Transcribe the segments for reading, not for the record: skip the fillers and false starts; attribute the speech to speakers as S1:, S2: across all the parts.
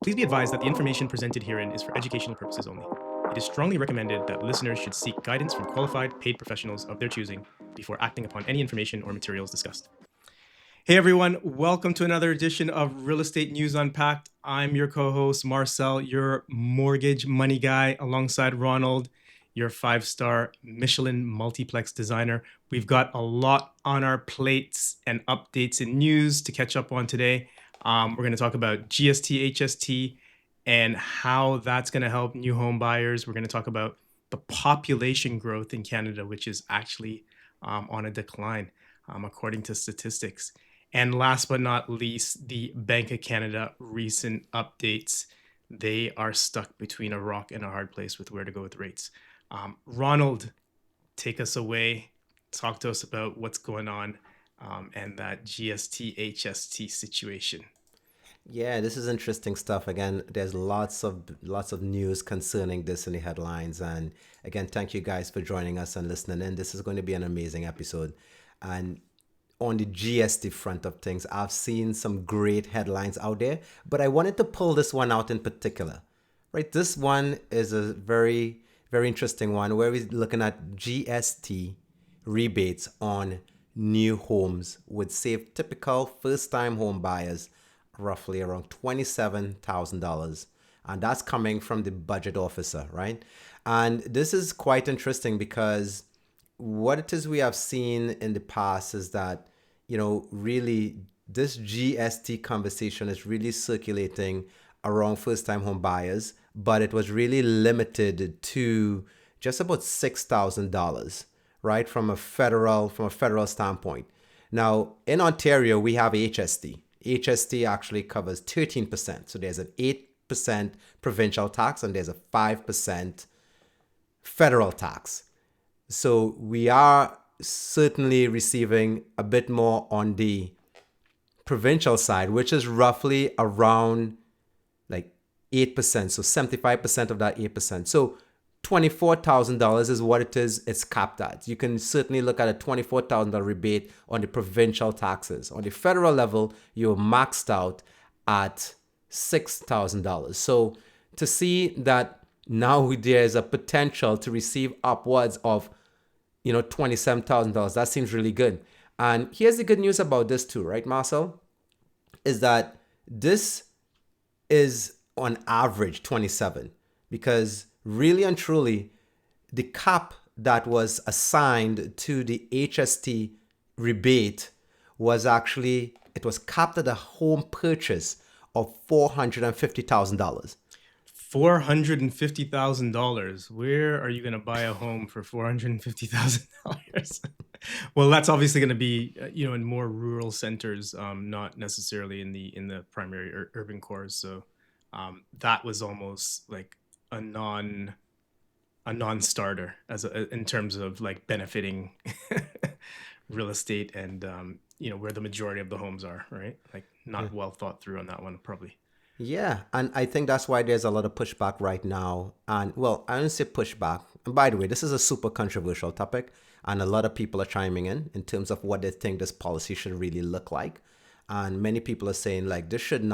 S1: Please be advised that the information presented herein is for educational purposes only. It is strongly recommended that listeners should seek guidance from qualified paid professionals of their choosing before acting upon any information or materials discussed. Hey everyone, welcome to another edition of Real Estate News Unpacked. I'm your co-host Marcel, your mortgage money guy, alongside Ronald, your 5-star Michelin multiplex designer. We've got a lot on our plates and updates and news to catch up on today. We're going to talk about GST, HST, and how that's going to help new home buyers. We're going to talk about the population growth in Canada, which is actually on a decline, according to statistics. And last but not least, the Bank of Canada recent updates. They are stuck between a rock and a hard place with where to go with rates. Ronald, take us away. Talk to us about what's going on and that GST HST situation.
S2: Yeah, this is interesting stuff. Again, there's lots of news concerning this in the headlines. And again, thank you guys for joining us and listening in. This is going to be an amazing episode. And on the GST front of things, I've seen some great headlines out there, but I wanted to pull this one out in particular. Right? This one is a very, very interesting one where we're looking at GST rebates on new homes would save typical first-time home buyers roughly around $27,000. And that's coming from the budget officer, right? And this is quite interesting because what it is we have seen in the past is that, really this GST conversation is really circulating around first-time home buyers, but it was really limited to just about $6,000, right? From a federal standpoint. Now, in Ontario, we have HST. HST actually covers 13%. So there's an 8% provincial tax and there's a 5% federal tax. So we are certainly receiving a bit more on the provincial side, which is roughly around like 8%. So 75% of that 8%. So $24,000 is what it is. It's capped at. You can certainly look at a $24,000 rebate on the provincial taxes. On the federal level, you're maxed out at $6,000. So to see that now there's a potential to receive upwards of, $27,000, that seems really good. And here's the good news about this too, right, Marcel? Is that this is on average 27 because really and truly, the cap that was assigned to the HST rebate was capped at a home purchase of $450,000.
S1: $450,000. Where are you going to buy a home for $450,000? Well, that's obviously going to be, in more rural centers, not necessarily in the primary urban cores. So that was almost like a non-starter in terms of like benefiting real estate and where the majority of the homes are, right? Like not well thought through on that one, probably.
S2: Yeah, and I think that's why there's a lot of pushback right now. And well, I don't say pushback. And by the way, this is a super controversial topic, and a lot of people are chiming in terms of what they think this policy should really look like. And many people are saying like this should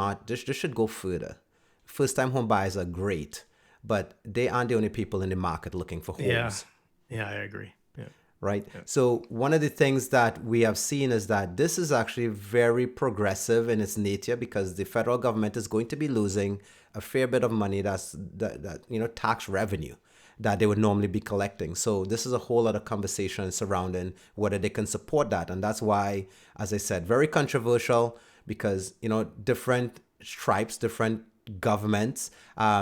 S2: go further. First-time home buyers are great, but they aren't the only people in the market looking for homes.
S1: Yeah, I agree. Yeah.
S2: Right? Yeah. So one of the things that we have seen is that this is actually very progressive in its nature because the federal government is going to be losing a fair bit of money that tax revenue that they would normally be collecting. So this is a whole lot of conversation surrounding whether they can support that. And that's why, as I said, very controversial because, different stripes, different governments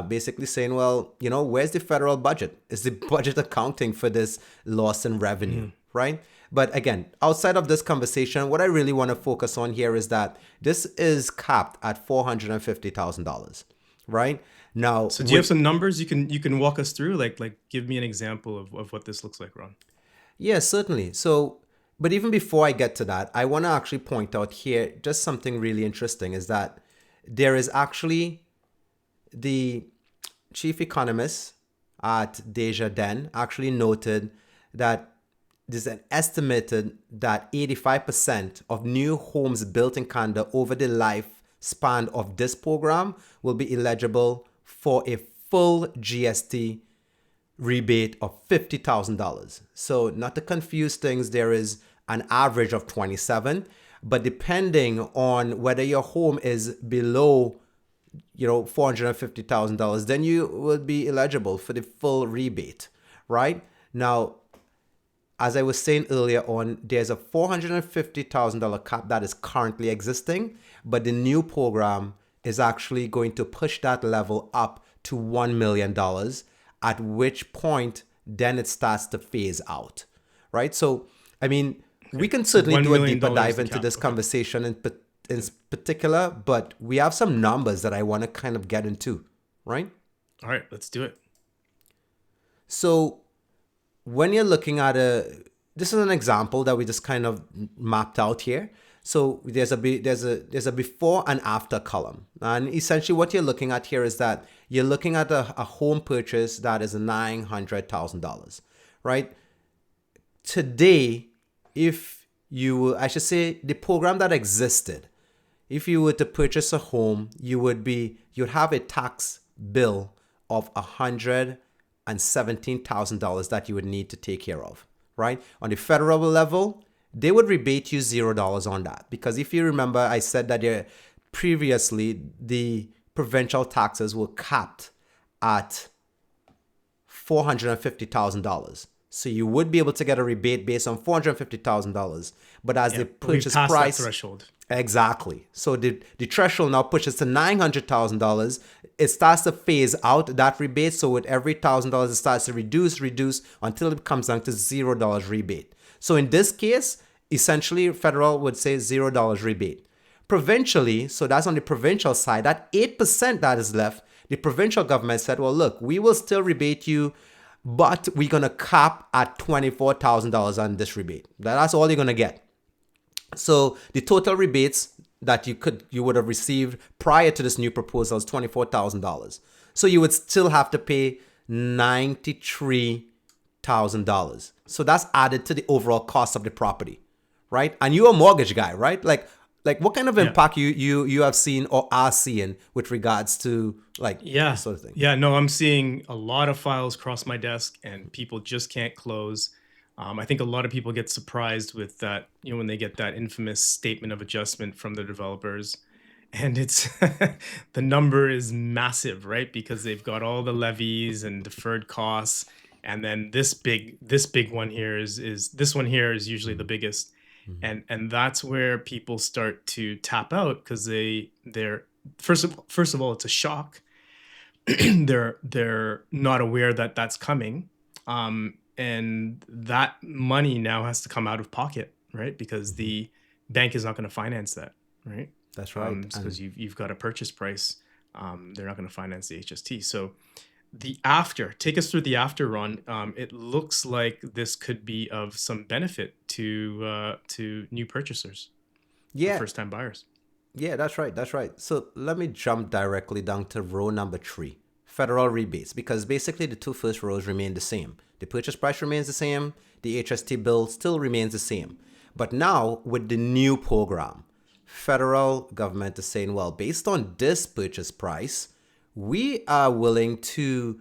S2: basically saying, well, where's the federal budget? Is the budget accounting for this loss in revenue, right? But again, outside of this conversation, what I really want to focus on here is that this is capped at $450,000, right? Now,
S1: so do you have some numbers you can walk us through? Like give me an example of what this looks like, Ron.
S2: Yeah, certainly. So, but even before I get to that, I want to actually point out here just something really interesting is that there is actually the chief economist at Desjardins actually noted that there's an estimated that 85% of new homes built in Canada over the life span of this program will be eligible for a full GST rebate of $50,000. So not to confuse things, there is an average of 27, but depending on whether your home is below $450,000, then you will be eligible for the full rebate, right? Now, as I was saying earlier on, there's a $450,000 cap that is currently existing, but the new program is actually going to push that level up to $1 million, at which point then it starts to phase out, right? So, I mean, we can certainly do a deeper dive into this conversation in particular, but we have some numbers that I want to kind of get into, right?
S1: All right, let's do it.
S2: So when you're looking at this is an example that we just kind of mapped out here. So there's a before and after column. And essentially what you're looking at here is that you're looking at a home purchase that is $900,000, right? Today, I should say the program that existed, if you were to purchase a home, you'd have a tax bill of $117,000 that you would need to take care of, right? On the federal level, they would rebate you $0 on that. Because if you remember, I said that previously the provincial taxes were capped at $450,000. So you would be able to get a rebate based on $450,000. But as the purchase price
S1: threshold.
S2: Exactly. So the threshold now pushes to $900,000. It starts to phase out that rebate. So with every $1,000, it starts to reduce until it comes down to $0 rebate. So in this case, essentially, federal would say $0 rebate. Provincially, so that's on the provincial side, that 8% that is left, the provincial government said, well, look, we will still rebate you, but we're going to cap at $24,000 on this rebate. That's all you're going to get. So the total rebates that you would have received prior to this new proposal is $24,000. So you would still have to pay $93,000. So that's added to the overall cost of the property, right? And you're a mortgage guy, right? Like what kind of impact you have seen or are seeing with regards to this sort of thing?
S1: Yeah, no, I'm seeing a lot of files cross my desk and people just can't close. I think a lot of people get surprised with that, when they get that infamous statement of adjustment from the developers, and it's the number is massive, right? Because they've got all the levies and deferred costs, and then this big one here is usually the biggest, and that's where people start to tap out because they're first of all it's a shock. they're not aware that that's coming. And that money now has to come out of pocket, right? Because the bank is not going to finance that, right?
S2: That's right.
S1: Because you've got a purchase price. They're not going to finance the HST. So take us through the after, Ron. It looks like this could be of some benefit to new purchasers, first-time buyers.
S2: Yeah, that's right. So let me jump directly down to row number 3, federal rebates, because basically the two first rows remain the same. The purchase price remains the same. The HST bill still remains the same. But now with the new program, federal government is saying, well, based on this purchase price, we are willing to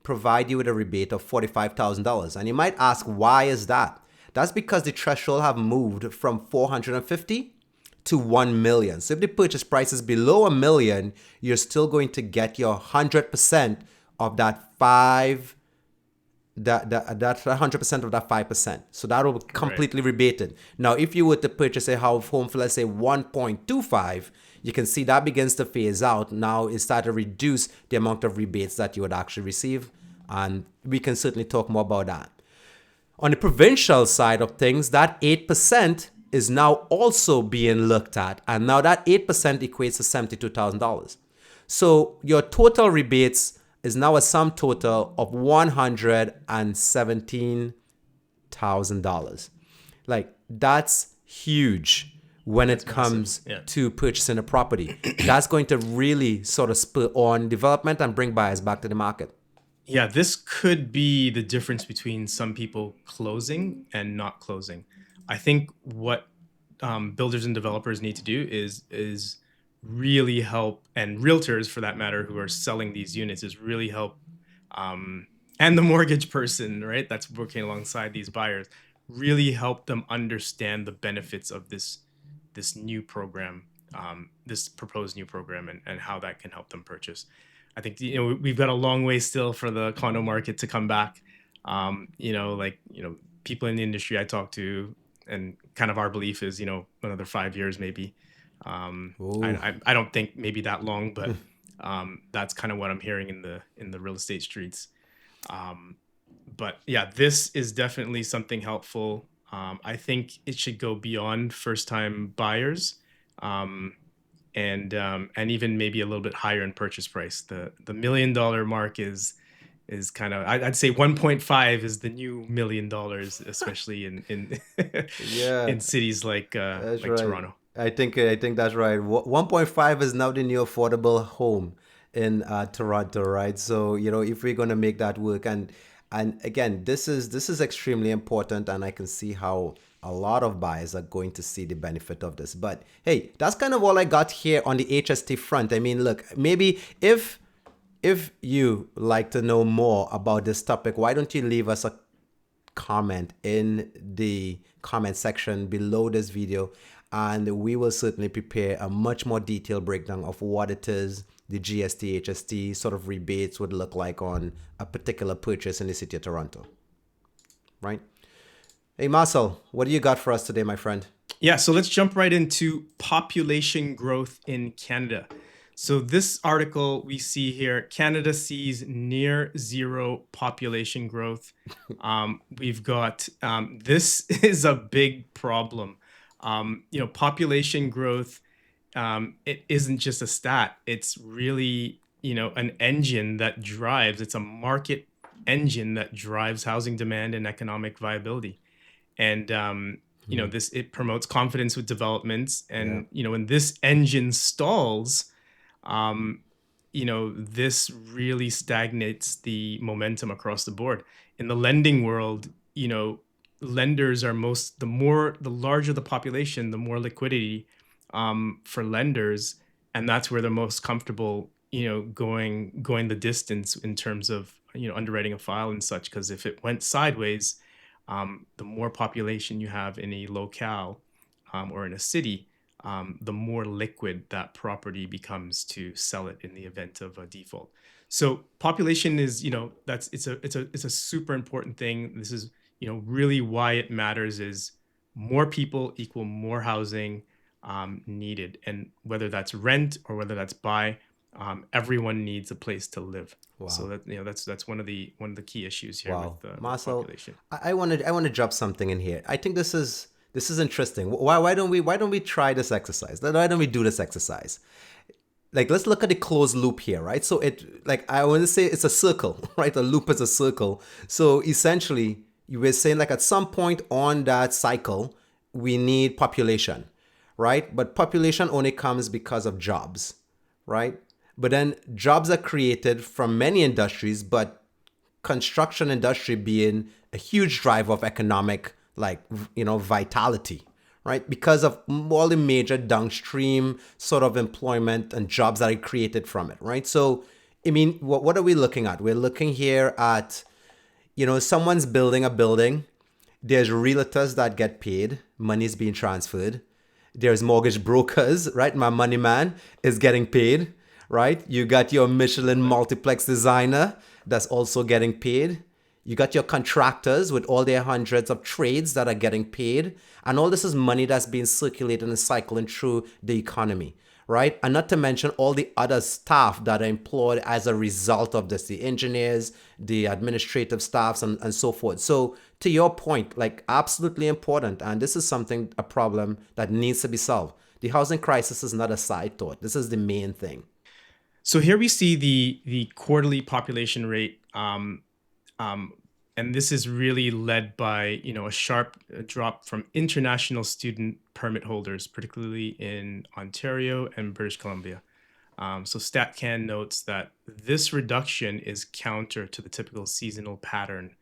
S2: provide you with a rebate of $45,000. And you might ask, why is that? That's because the threshold have moved from $450,000 to $1 million. So if the purchase price is below $1 million, you're still going to get your 100% of that 5%. That 100% of that 5%. So that will be completely rebated. Now, if you were to purchase a home for, let's say, 1.25, you can see that begins to phase out. Now it starts to reduce the amount of rebates that you would actually receive. And we can certainly talk more about that. On the provincial side of things, that 8% is now also being looked at. And now that 8% equates to $72,000. So your total rebates is now a sum total of $117,000. That's huge when it comes to purchasing a property. That's going to really sort of spur on development and bring buyers back to the market.
S1: Yeah, this could be the difference between some people closing and not closing. I think what builders and developers need to do is really help, and realtors for that matter who are selling these units, is really help, and the mortgage person, right, that's working alongside these buyers, really help them understand the benefits of this new program, this proposed new program, and how that can help them purchase. I think we've got a long way still for the condo market to come back. People in the industry I talk to, and kind of our belief is another 5 years maybe.
S2: Ooh.
S1: I don't think maybe that long, but that's kind of what I'm hearing in the real estate streets. But yeah, this is definitely something helpful. I think it should go beyond first time buyers, and even maybe a little bit higher in purchase price. The $1 million mark is kind of, I'd say 1.5 is the new $1 million, especially in
S2: Yeah,
S1: in cities
S2: that's
S1: like
S2: right.
S1: Toronto.
S2: I think that's right. 1.5 is now the new affordable home in Toronto, right? So, if we're going to make that work, and again, this is extremely important, and I can see how a lot of buyers are going to see the benefit of this. But hey, that's kind of all I got here on the HST front. I mean, look, maybe if you like to know more about this topic, why don't you leave us a comment in the comment section below this video, and we will certainly prepare a much more detailed breakdown of what it is the GST, HST sort of rebates would look like on a particular purchase in the city of Toronto, right? Hey, Marcel, what do you got for us today, my friend?
S1: Yeah, so let's jump right into population growth in Canada. So this article we see here, Canada sees near zero population growth. We've got this is a big problem. Population growth, it isn't just a stat. It's really an engine that drives. It's a market engine that drives housing demand and economic viability. And this, it promotes confidence with developments,
S2: Yeah.
S1: and when this engine stalls, this really stagnates the momentum across the board. In the lending world, lenders are the larger the population, the more liquidity for lenders, and that's where they're most comfortable, going the distance in terms of underwriting a file and such. Because if it went sideways, the more population you have in a locale, or in a city, the more liquid that property becomes to sell it in the event of a default. So population is, it's a super important thing. This is, really why it matters, is more people equal more housing needed. And whether that's rent or whether that's buy, everyone needs a place to live. So
S2: Wow.
S1: that's one of the key issues here
S2: Wow.
S1: with
S2: Marcel,
S1: population.
S2: I want to drop something in here. I think this is interesting. Why don't we try this exercise? Why don't we do this exercise? Like, let's look at the closed loop here, right? So I want to say it's a circle, right? A loop is a circle. So essentially, you were saying, like, at some point on that cycle, we need population, right? But population only comes because of jobs, right? But then jobs are created from many industries, but construction industry being a huge driver of economic, like, vitality, right? Because of all the major downstream sort of employment and jobs that are created from it, right? So, I mean, what are we looking at? We're looking here at, someone's building a building. There's realtors that get paid. Money's being transferred. There's mortgage brokers, right? My money man is getting paid, right? You got your Michelin multiplex designer that's also getting paid. You got your contractors with all their hundreds of trades that are getting paid. And all this is money that's being circulated and cycling through the economy, right? And not to mention all the other staff that are employed as a result of this, the engineers, the administrative staffs, and so forth. So to your point, like, absolutely important. And this is a problem that needs to be solved. The housing crisis is not a side thought. This is the main thing.
S1: So here we see the quarterly population rate, and this is really led by a sharp drop from international student permit holders, particularly in Ontario and British Columbia. So StatCan notes that this reduction is counter to the typical seasonal pattern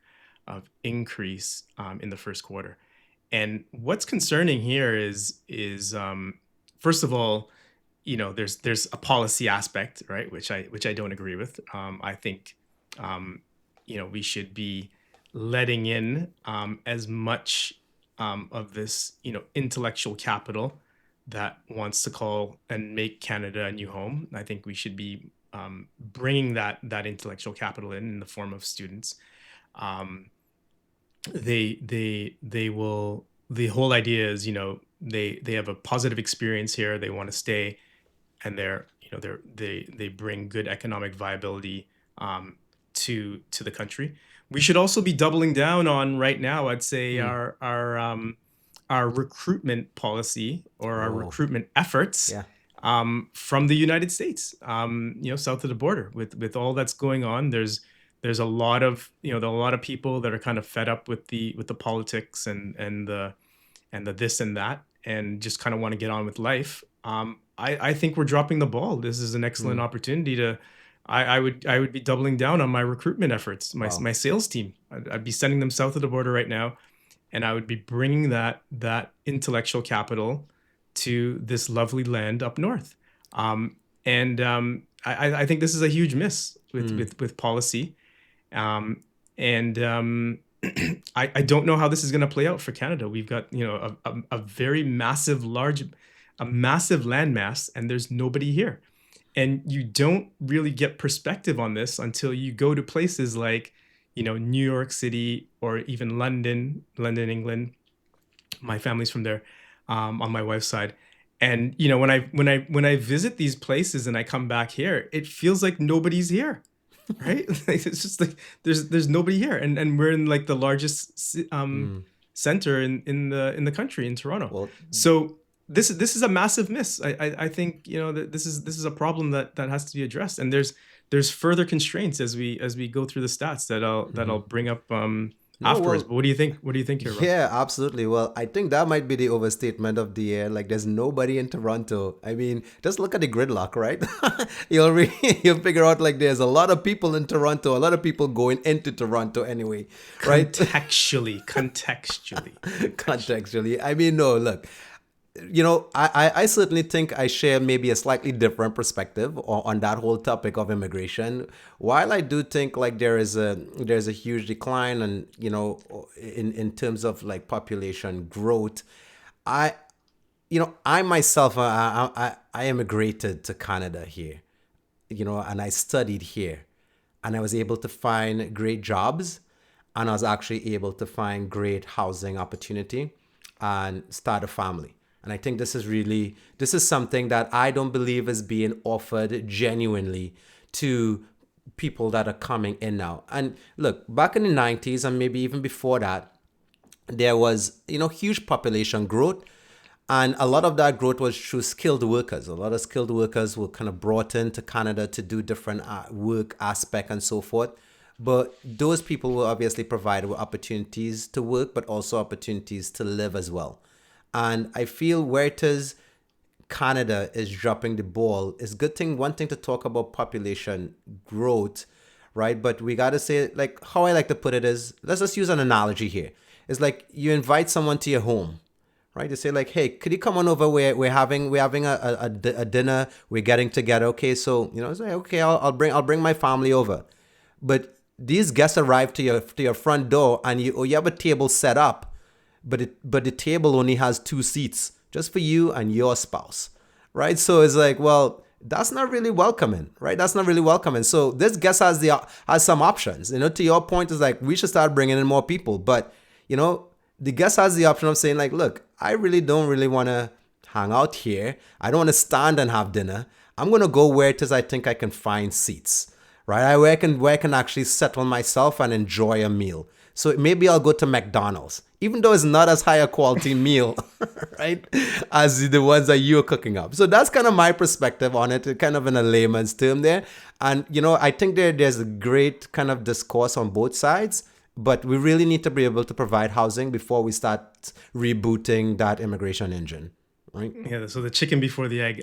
S1: of increase in the first quarter. And what's concerning here is first of all, there's a policy aspect, right, which I don't agree with. I think we should be letting in as much of this intellectual capital that wants to call and make Canada a new home. I think we should be bringing that intellectual capital in the form of students. They will. The whole idea is, they have a positive experience here. They want to stay, and they bring good economic viability to the country. We should also be doubling down on right now, I'd say, our recruitment policy or our recruitment efforts from the United States, south of the border with all that's going on. There's a lot of people that are kind of fed up with the politics and the this and that, and just kind of want to get on with life. I think we're dropping the ball. This is an excellent opportunity to. I would be doubling down on my recruitment efforts, my sales team. I'd be sending them south of the border right now, and I would be bringing that intellectual capital to this lovely land up north. I think this is a huge miss with policy, I don't know how this is going to play out for Canada. We've got a very massive landmass, and there's nobody here. And you don't really get perspective on this until you go to places like, New York City or even London, England. My family's from there, on my wife's side. And, when I visit these places and I come back here, it feels like nobody's here, right? It's just like, there's nobody here. And we're in like the largest, center in the country, in Toronto.
S2: Well,
S1: so this is a massive miss. I think that this is a problem that has to be addressed, and there's further constraints as we go through the stats that I'll bring up afterwards. But what do you think? What do you think here, Rob?
S2: Yeah, absolutely. Well, I think that might be the overstatement of the year. Like, there's nobody in Toronto. I mean, just look at the gridlock, right? You'll figure out like there's a lot of people in Toronto, a lot of people going into Toronto anyway, right?
S1: Contextually.
S2: I mean, no, look. I certainly think I share maybe a slightly different perspective on that whole topic of immigration. While I do think like there's a huge decline and in terms of like population growth, I myself I immigrated to Canada here, and I studied here, and I was able to find great jobs, and I was actually able to find great housing opportunity and start a family. And I think this is something that I don't believe is being offered genuinely to people that are coming in now. And look, back in the 90s and maybe even before that, there was, huge population growth. And a lot of that growth was through skilled workers. A lot of skilled workers were kind of brought into Canada to do different work aspect and so forth. But those people were obviously provided with opportunities to work, but also opportunities to live as well. And I feel whereas Canada is dropping the ball, it's one thing to talk about population growth, right? But we got to say, like, how I like to put it is, let's just use an analogy here. It's like you invite someone to your home, right? You say like, hey, could you come on over? We're having a dinner. We're getting together. Okay, so it's like, okay, I'll bring my family over. But these guests arrive to your front door, and you have a table set up. But the table only has 2 seats, just for you and your spouse, right? So it's like, well, that's not really welcoming, right? That's not really welcoming. So this guest has some options. To your point, is like we should start bringing in more people. But the guest has the option of saying like, look, I really don't really want to hang out here. I don't want to stand and have dinner. I'm gonna go where it is I think I can find seats, right? Where I can actually settle myself and enjoy a meal. So maybe I'll go to McDonald's, even though it's not as high a quality meal, right, as the ones that you're cooking up. So that's kind of my perspective on it, kind of in a layman's term there. And, I think there's a great kind of discourse on both sides, but we really need to be able to provide housing before we start rebooting that immigration engine. Right?
S1: Yeah, so the chicken before the egg.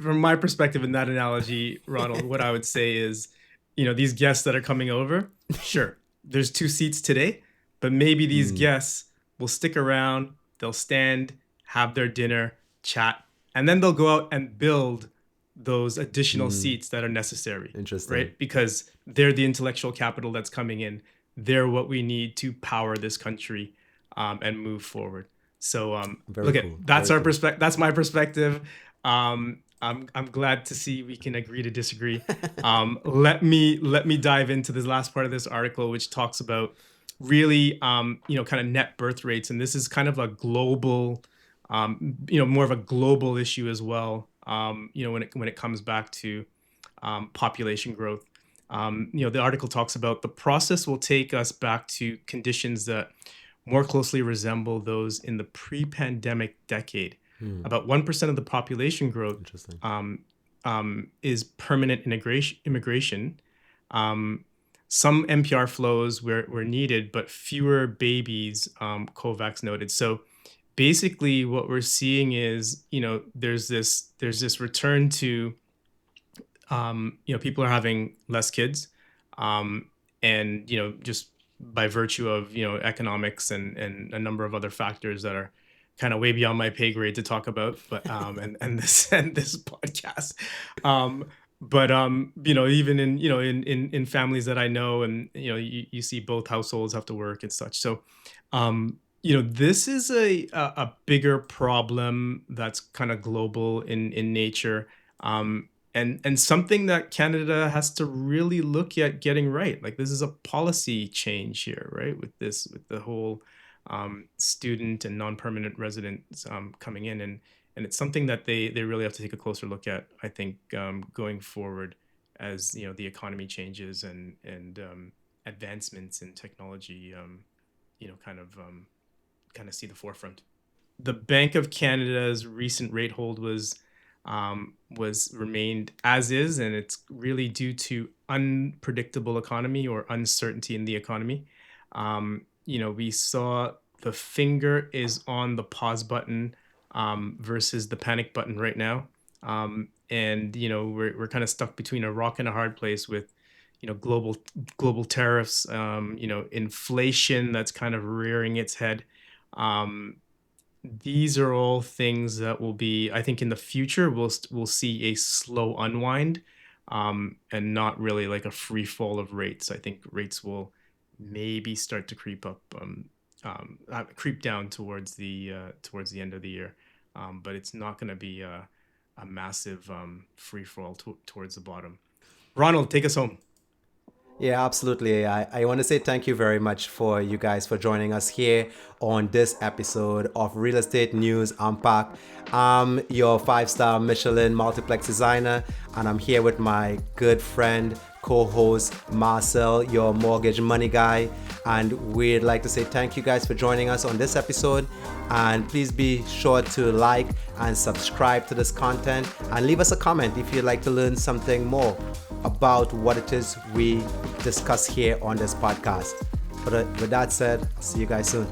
S1: From my perspective in that analogy, Ronald, what I would say is, these guests that are coming over, sure, there's 2 seats today, but maybe these guests will stick around, they'll stand, have their dinner, chat, and then they'll go out and build those additional seats that are necessary.
S2: Interesting.
S1: Right? Because they're the intellectual capital that's coming in. They're what we need to power this country and move forward. So that's our perspective. That's my perspective. I'm glad to see we can agree to disagree. Let me dive into this last part of this article, which talks about really kind of net birth rates, and this is kind of a global, more of a global issue as well. When it comes back to population growth. The article talks about the process will take us back to conditions that more closely resemble those in the pre-pandemic decade. About 1% of the population growth is permanent immigration. Some NPR flows were needed, but fewer babies, Kovacs noted. So basically what we're seeing is, there's this return to, people are having less kids, and, just by virtue of, economics and a number of other factors that are kind of way beyond my pay grade to talk about, but, and this podcast. But even in families that I know, and, you see both households have to work and such. So, this is a bigger problem that's kind of global in nature, and something that Canada has to really look at getting right. Like, this is a policy change here, right? With the whole student and non-permanent residents coming in, and it's something that they really have to take a closer look at, I think, going forward as the economy changes and advancements in technology, kind of see the forefront. The Bank of Canada's recent rate hold was remained as is, and it's really due to unpredictable economy or uncertainty in the economy. We saw the finger is on the pause button versus the panic button right now, and we're kind of stuck between a rock and a hard place with global tariffs, inflation that's kind of rearing its head. These are all things that will be, I think, in the future we'll see a slow unwind, and not really like a free fall of rates. I think rates will maybe start to creep down towards the end of the year, but it's not going to be a massive free fall towards the bottom. Ronald, take us home.
S2: Yeah, absolutely. I want to say thank you very much for you guys for joining us here on this episode of Real Estate News Unpacked. I'm your 5-star Michelin multiplex designer, and I'm here with my good friend, co-host Marcel, your mortgage money guy. And we'd like to say thank you guys for joining us on this episode. And please be sure to like and subscribe to this content, and leave us a comment if you'd like to learn something more about what it is we discuss here on this podcast. But with that said, see you guys soon.